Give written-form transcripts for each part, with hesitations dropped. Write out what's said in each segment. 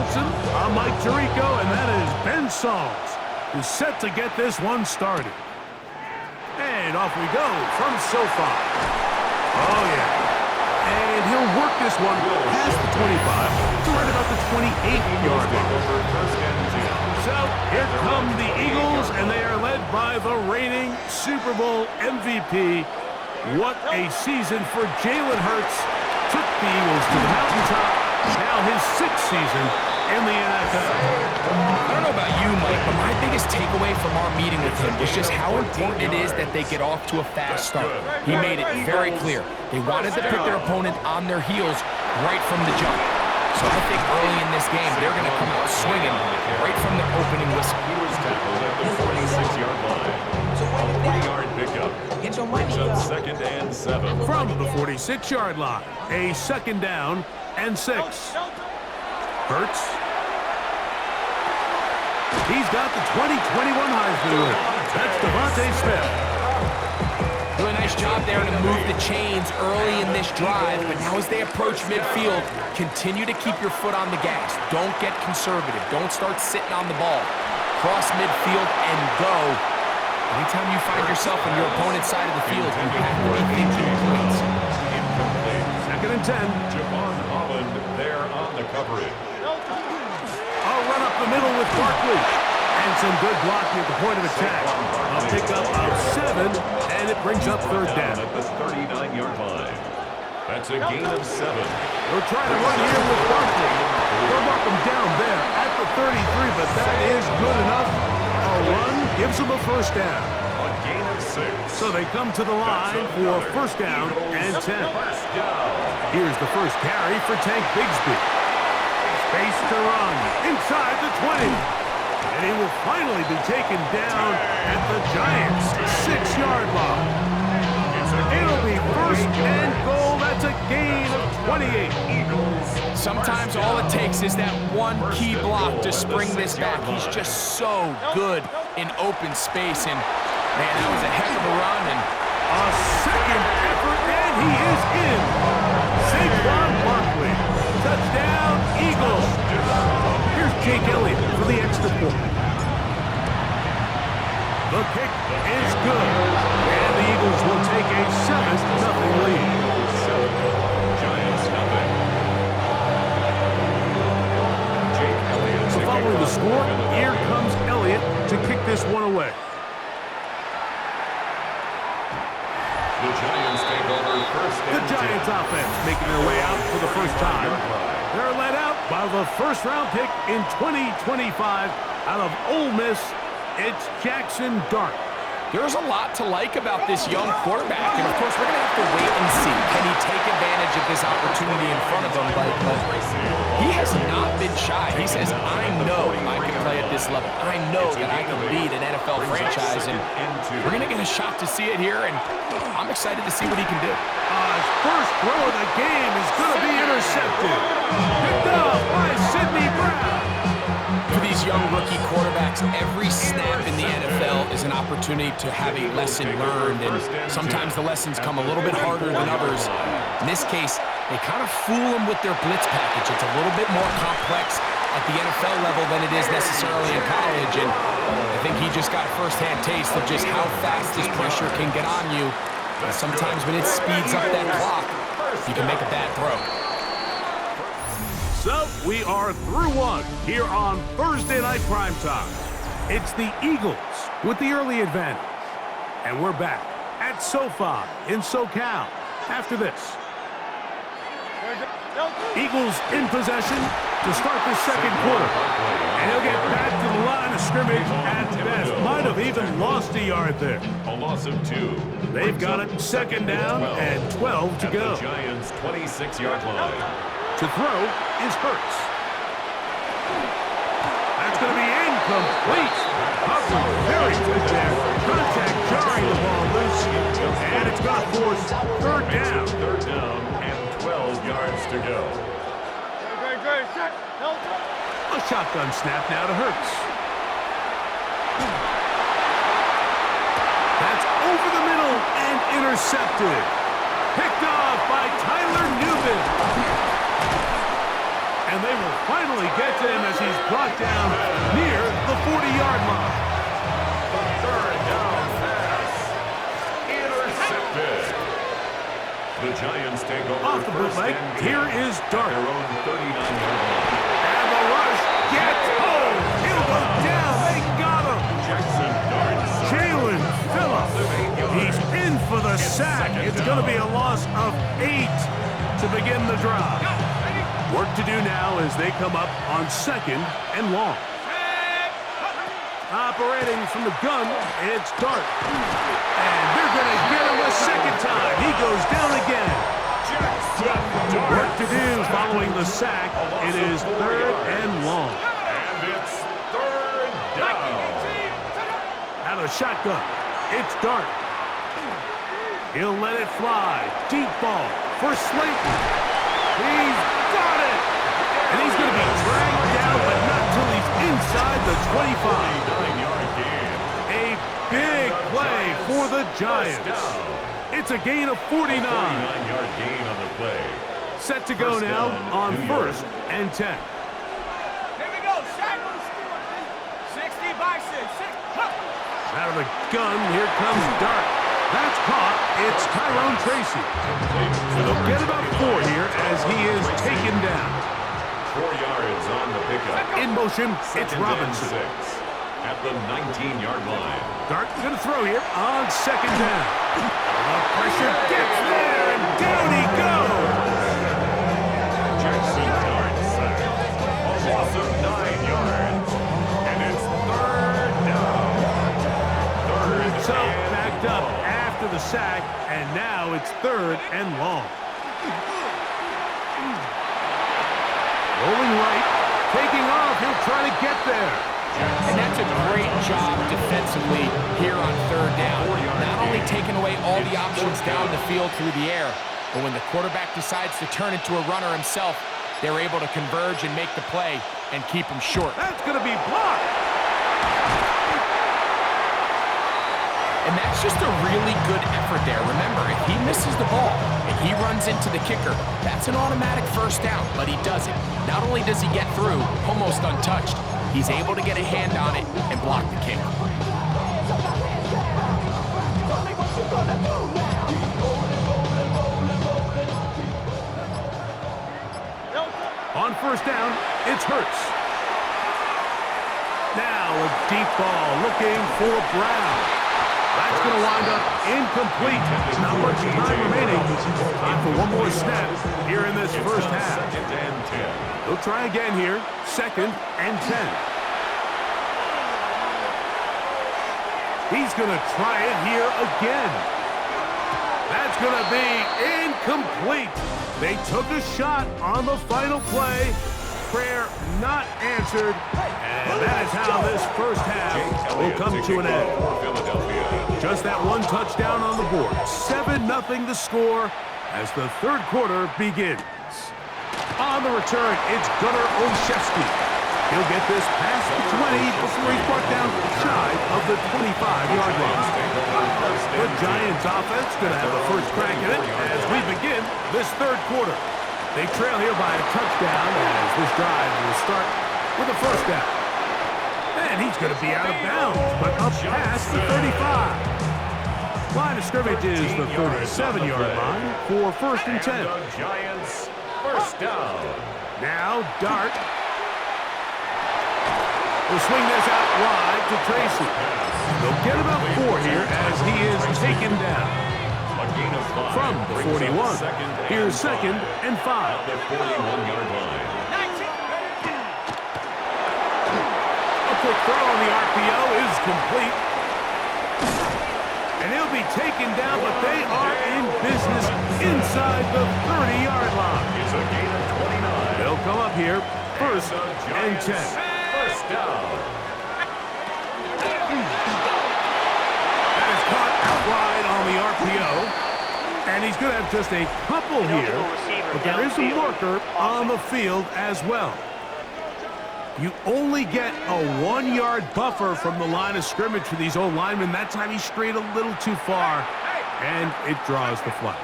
Wilson, I'm Mike Tirico, and that is Ben Sauls, who's set to get this one started. And off we go from SoFi. Oh, yeah. And he'll work this one past the 25 to right about the 28-yard line. So here come the Eagles, and they are led by the reigning Super Bowl MVP. What a season for Jalen Hurts. Took the Eagles to the mountaintop. Now his 6th season in the NFL. I don't know about you, Mike, but my biggest takeaway from our meeting with him was just how important it is that they get off to a fast start. He made it very clear. They wanted to put their opponent on their heels right from the jump. So I think early in this game, they're going to come out swinging right from the opening whistle. He was tackled at the 46-yard line. A 3-yard pickup. It's up 2nd and 7. From the 46-yard line, a 2nd down and 6. Hurts. He's got the 2021 Heisman winner. That's Devontae Smith. Doing a nice job there to move the chains early in this drive, but now as they approach midfield, continue to keep your foot on the gas. Don't get conservative. Don't start sitting on the ball. Cross midfield and go. Anytime you find yourself on your opponent's side of the field, you have to be thinking points. Incomplete. 2nd and 10. Javon Holland there on the coverage. I'll run up the middle with Barkley. And some good blocking at the point of attack. A pickup of 7, and it brings up 3rd down. At the 39-yard line. That's a gain of 7. We're trying to run here with Barkley. They'll mark him down there at the 33, but that is good enough. A run gives them a 1st down. A gain of 6. So they come to the line for 1st down and 10. Here's the first carry for Tank Bigsby. Space to run inside the 20. And he will finally be taken down at the Giants' 6-yard line. It'll be 1st and goal. That's a gain of 28. Eagles. Sometimes all it takes is that one key block to spring this back. He's just so good in open space. And, man, that was a heck of a run. And a 2nd effort, and he is in. Saquon Barkley. Touchdown, Eagles. Here's Jake Elliott for the extra point. The kick is good. And the Eagles will take a 7-0 lead. Giants nothing. Jake Elliott. So following the score, here comes Elliott to kick this one away. The Giants take over 1st and 10. The Giants offense making their way out for the first time. They're led out by the 1st-round pick in 2025 out of Ole Miss. It's Jackson Dart. there's a lot to like about this young quarterback. And, of course, we're going to have to wait and see. Can he take advantage of this opportunity in front of him? But he has not been shy. He says, I know I can play at this level. I know that I can lead an NFL franchise. And we're going to get a shot to see it here. And I'm excited to see what he can do. His first throw of the game is going to be intercepted. Picked up by Sidney Brown. For these young rookie quarterbacks, every snap in the NFL is an opportunity to have a lesson learned, and sometimes the lessons come a little bit harder than others. In this case, they kind of fool them with their blitz package. It's a little bit more complex at the NFL level than it is necessarily in college, and I think he just got a first-hand taste of just how fast this pressure can get on you. And sometimes when it speeds up that clock, you can make a bad throw. So, we are through one here on Thursday Night Primetime. It's the Eagles with the early advantage. And we're back at SoFi in SoCal after this. Eagles in possession to start the second quarter. And he'll get back to the line of scrimmage at best. Might have even lost a yard there. A loss of 2. They've got it second down and 12 to go. The Giants' 26-yard line. To throw is Hurts. That's going to be incomplete. Covered very good there. Contact jarring the ball loose. And it's going to force third down. Third down and 12 yards to go. A shotgun snap now to Hurts. That's over the middle and intercepted. Picked off by Tyler Newman. And they will finally get to him as he's brought down near the 40-yard line. Third down pass. Intercepted. The Giants take over Off the bootleg, here is Dart. their own 39-yard line. And the rush gets home. He'll go down. They got him. Jackson Dart. Jalen Phillips. He's in for the sack. It's going to be a loss of 8 to begin the drive. Work to do now as they come up on 2nd and long. Operating from the gun, it's Dart. And they're going to get him a second time. He goes down again. Work to do following the sack. It is 3rd and long. And it's 3rd down. Out of shotgun, it's Dart. He'll let it fly. Deep ball for Slayton. He's got it. And he's going to be dragged down, but not until he's inside the 25. 39-yard gain. A big play for the Giants. It's a gain of 49. 49-yard gain on the play. Set to go now on 1st and 10. Here we go, Shaq. 60 by 6. Out of the gun, here comes Dart. That's caught. It's Tyrone Tracy. So they'll get about 4 here as he is taken down. 4 yards on the pickup. In motion, it's Second and Robinson. 6 at the 19-yard line. Dart going to throw here on 2nd down. The pressure gets there, and down he goes. Jackson Dart sack. A loss of 9 yards. And it's 3rd down. 3rd So and backed up after the sack, and now it's 3rd and long. Rolling right, taking off, he'll try to get there. And that's a great job defensively here on 3rd down. Not only taking away all the options down the field through the air, but when the quarterback decides to turn into a runner himself, they're able to converge and make the play and keep him short. That's going to be blocked. And that's just a really good effort there. Remember, if he misses the ball and he runs into the kicker, that's an automatic 1st down, but he doesn't. Not only does he get through, almost untouched, he's able to get a hand on it and block the kick. On 1st down, it's Hurts. Now a deep ball looking for Brown. That's going to wind up incomplete. Not much time remaining. Time for one more snap here in this first half. 2nd and 10. They'll try again here. 2nd and 10. He's going to try it here again. That's going to be incomplete. They took a shot on the final play. Prayer not answered. And that is how this first half will come to an end. Just that one touchdown on the board. 7-0 the score as the 3rd quarter begins. On the return, it's Gunnar Olszewski. He'll get this past the 20 before he's brought down shy of the 25-yard line. The Giants offense going to have the first crack at it as we begin this 3rd quarter. They trail here by a touchdown as this drive will start with a 1st down. And he's going to be out of bounds, but up past the 35. Line of scrimmage is the 37-yard line for 1st and 10. The Giants 1st down. Now Dart will swing this out wide to Tracy. They'll get about 4 here as he is taken down. A gain of 5 From the 41, here's 2nd and 5. at the 41-yard line. A quick throw on the RPO is complete. And he'll be taken down, but they are in business inside the 30-yard line. It's a gain of 29. They'll come up here, 1st and 10. 1st down. That is caught out wide on the RPO. And he's going to have just a couple here, but there is a marker on the field as well. You only get a 1-yard buffer from the line of scrimmage for these old linemen. That time he strayed a little too far, and it draws the flag.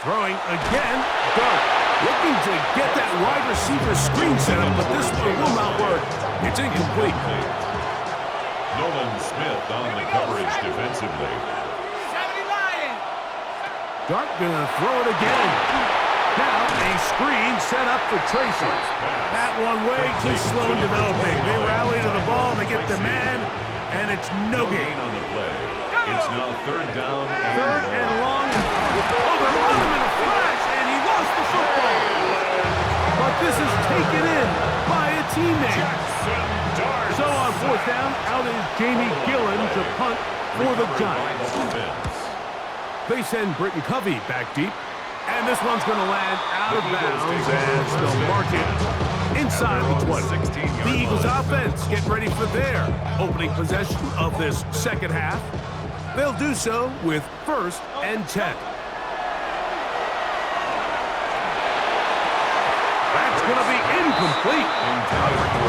Throwing again. Dart looking to get that wide receiver screen set up, but this one will not work. It's incomplete. Nolan Smith on the coverage defensively. 70 Lions. Dart gonna throw it again. Now a screen set up for Tracy. That one way too slow in developing. They rally to the ball, they get the man, and it's no gain on the play. It's now third down. Third and long. Oh, they're on him in a flash, and he lost the football. But this is taken in by a teammate. So on fourth down, out is Jamie Gillen to punt for the Giants. They send Britton Covey back deep. And this one's going to land out of bounds as they'll mark it inside the 20. The Eagles offense get ready for their opening possession of this second half. They'll do so with 1st and 10. That's going to be incomplete.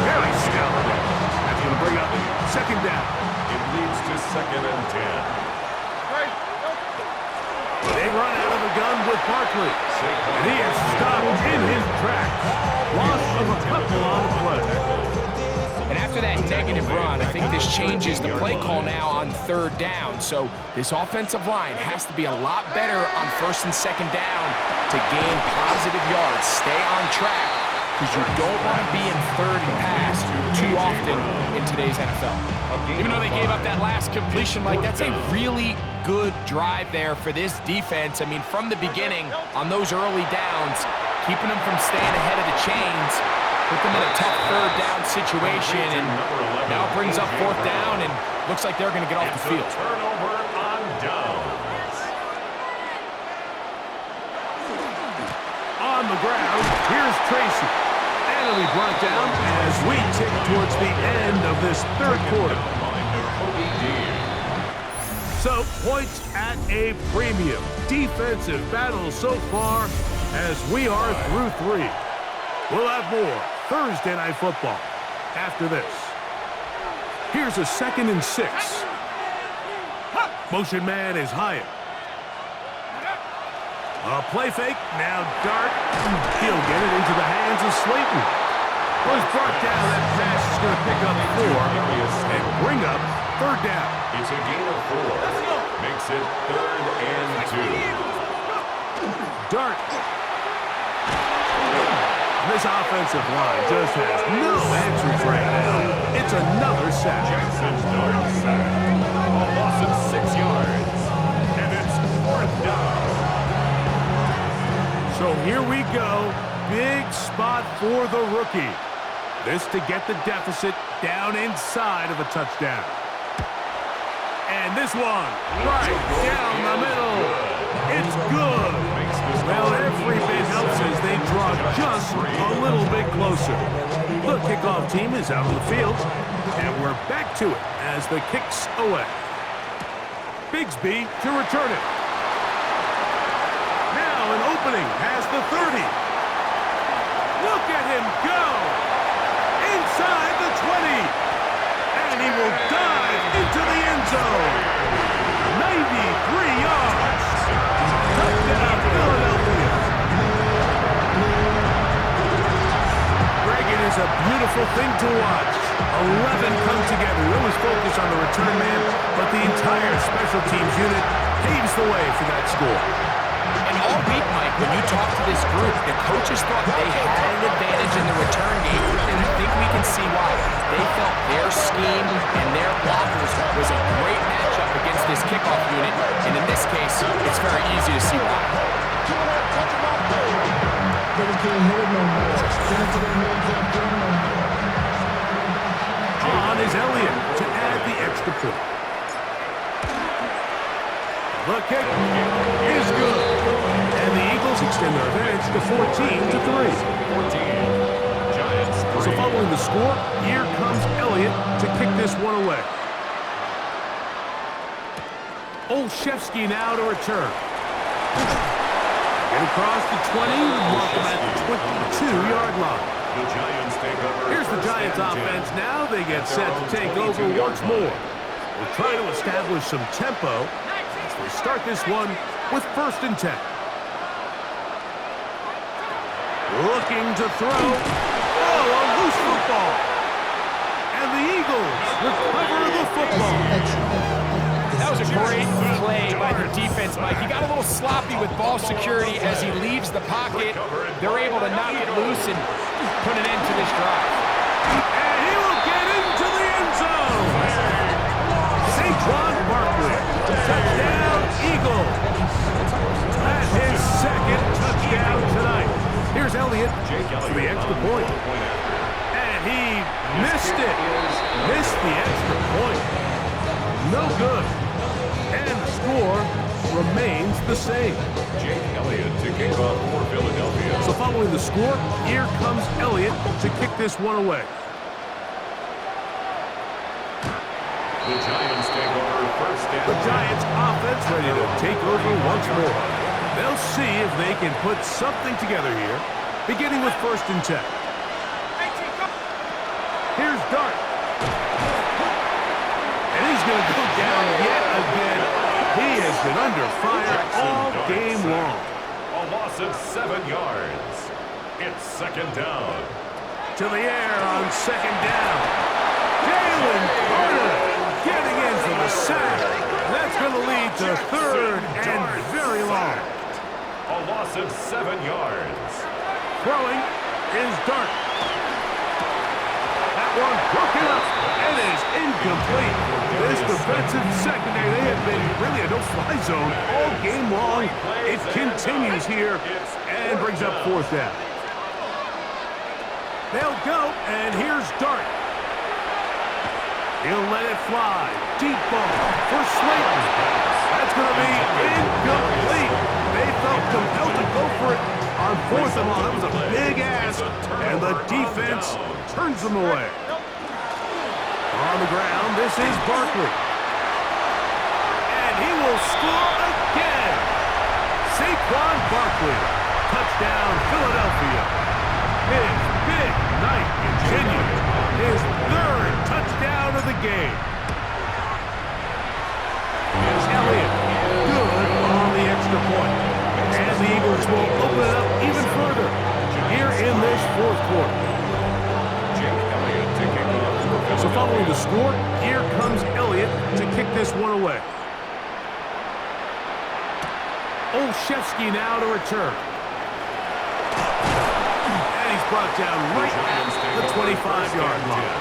Very stout. That's going to bring up 2nd down. It leads to 2nd and 10. They run out of the gun with Barkley. And he is stopped in his tracks. Loss of a couple on the play. And after that negative run, I think this changes the play call now on 3rd down. So this offensive line has to be a lot better on 1st and 2nd down to gain positive yards. Stay on track, because you don't want to be in 3rd and pass too often in today's NFL. Even though they gave up that last completion, Mike, that's a really good drive there for this defense. I mean, from the beginning, on those early downs, keeping them from staying ahead of the chains, put them in a tough 3rd down situation, and now it brings up 4th down, and looks like they're going to get off the field. Turnover on downs. On the ground, here's Tracy. And he'll be brought down as we tick towards the end of this 3rd quarter. So, points at a premium. Defensive battle so far as we are through 3. We'll have more Thursday Night Football after this. Here's a 2nd and 6. Motion man is Hyatt. A play fake, now Dart. He'll get it into the hands of Slayton. Was brought down, that pass is going to pick up 4 and bring up 3rd down. It's a gain of 4. Makes it 3rd and 2. Dart. This offensive line just has no answers right now. It's another sack. Jackson Dart sack. A loss of 6 yards. And it's 4th down. So here we go. Big spot for the rookie. This to get the deficit down inside of a touchdown. And this one, right down the middle. It's good. Well, every bit helps as they draw just a little bit closer. The kickoff team is out on the field, and we're back to it as the kick's away. Bigsby to return it. Now an opening has the 30. Look at him go. Inside the 20. And he will dive into the end zone. 93 yards. Touchdown, Philadelphia. Greg, it is a beautiful thing to watch. 11 come together. We always focus on the return man, but the entire special teams unit paves the way for that score. And all week, Mike, when you talk to this group, the coaches thought they had an advantage in the return game, and I think we can see why. They felt their scheme and their blockers was a great matchup against this kickoff unit, and in this case, it's very easy to see why. On is Elliott to add the extra point. The kick is good. And the Eagles extend their advantage to 14-3. So following the score, here comes Elliott to kick this one away. Olszewski now to return. Get across the 20, mark him at the 22-yard line. Here's the Giants offense now. They get set to take over once more. We'll try to establish some tempo as they start this one with 1st and 10. Looking to throw. Oh, a loose football. And the Eagles recover the football. That was a great play by the defense, Mike. He got a little sloppy with ball security as he leaves the pocket. They're able to knock it loose and put an end to this drive. And he will get into the end zone. Saquon Barkley. Touchdown, Eagles. That's his second touchdown tonight. Here's Elliott for the extra point. And he missed it. Missed the extra point. No good. And the score remains the same. Jake Elliott to kick off for Philadelphia. So following the score, here comes Elliott to kick this one away. The Giants take over first down. The Giants offense ready to take over once more. They'll see if they can put something together here, beginning with 1st and 10. Here's Dart. And he's going to go down yet again. He has been under fire all game long. A loss of 7 yards. It's 2nd down. To the air on 2nd down. Jalen Carter getting in for the sack. That's going to lead to 3rd and very long. A loss of 7 yards. Throwing is Dart. That one broken up and is incomplete. This defensive secondary, they have been really a no-fly zone all game long. It continues here and brings up 4th down. They'll go, and here's Dart. He'll let it fly. Deep ball for Slayton. That's going to be incomplete. They felt compelled to go for it on 4th and long. That was a big ask, and the defense turns them away. On the ground, this is Barkley. And he will score again. Saquon Barkley. Touchdown, Philadelphia. His big night continues. His 3rd touchdown of the game. It's Elliott. Good on the extra point. And the Eagles will open it up even further here in this 4th quarter. So following the score, here comes Elliott to kick this one away. Olszewski now to return. And he's brought down right at the 25-yard line.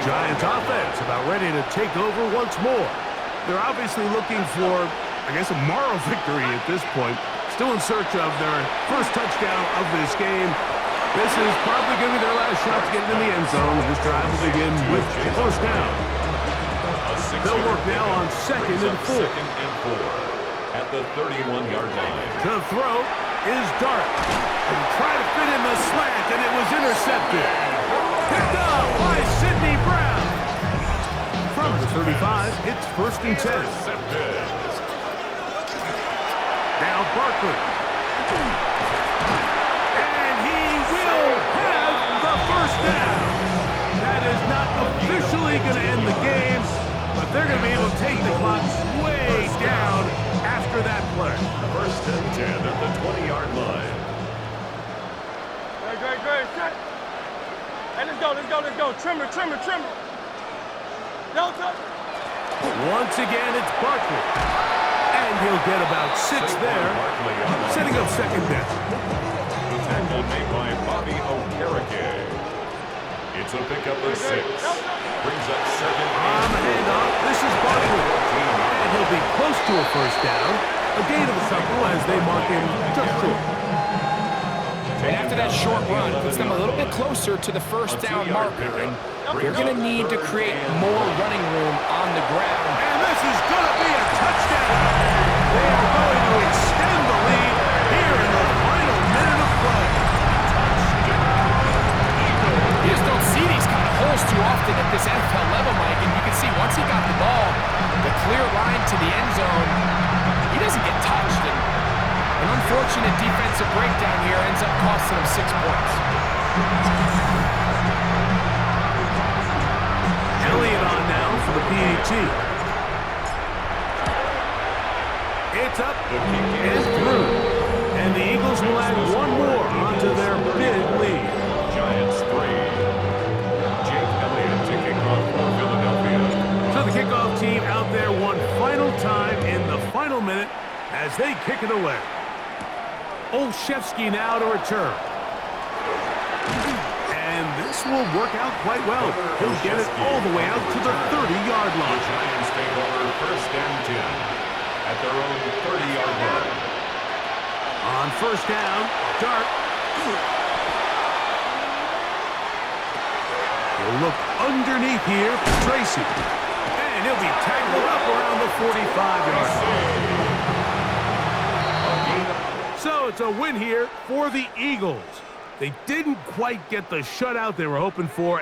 Giants offense about ready to take over once more. They're obviously looking for, I guess, a moral victory at this point. Still in search of their first touchdown of this game. This is probably going to be their last shot to get in the end zone. This drive will begin with 1st down. They'll work now on 2nd and 4. At the 31-yard line. The throw is Dart. And try to fit in the slant, and it was intercepted. Picked up by Sidney Brown. From the 35, it's 1st and 10. Now Barkley. And he will have the 1st down. That is not officially going to end the game, but they're going to be able to take the clock way down after that play. 1st and 10 at the 20-yard line. Great. Hey, let's go. Trimmer. Delta. Once again, it's Barkley. And he'll get about 6 there, setting up 2nd down. The tackle made by Bobby Okereke. It's a pickup of 6. Brings up 2nd. On the handoff, this is Barkley. And he'll be close to a 1st down. A gain of a couple as they mark him just short. And after that short run, puts them a little bit closer to the 1st down marker. And they're going to need to create more running room on the ground. And this is going to be a touchdown. They are going to extend the lead here in the final minute of play. You just don't see these kind of holes too often at this NFL level, Mike. And you can see once he got the ball, the clear line to the end zone, he doesn't get touched. And an unfortunate defensive breakdown here ends up costing him 6 points. Elliott on now for the PAT. It's up and through. And the Eagles will add one more team out there one final time in the final minute as they kick it away. Olszewski now to return. And this will work out quite well. He'll get it all the way out to the 30-yard line. The Giants take over 1st and 10 at their own 30-yard line. On 1st down, Dart. He'll look underneath here for Tracy. And he'll be tangled up around the 45-yard line. So it's a win here for the Eagles. They didn't quite get the shutout they were hoping for.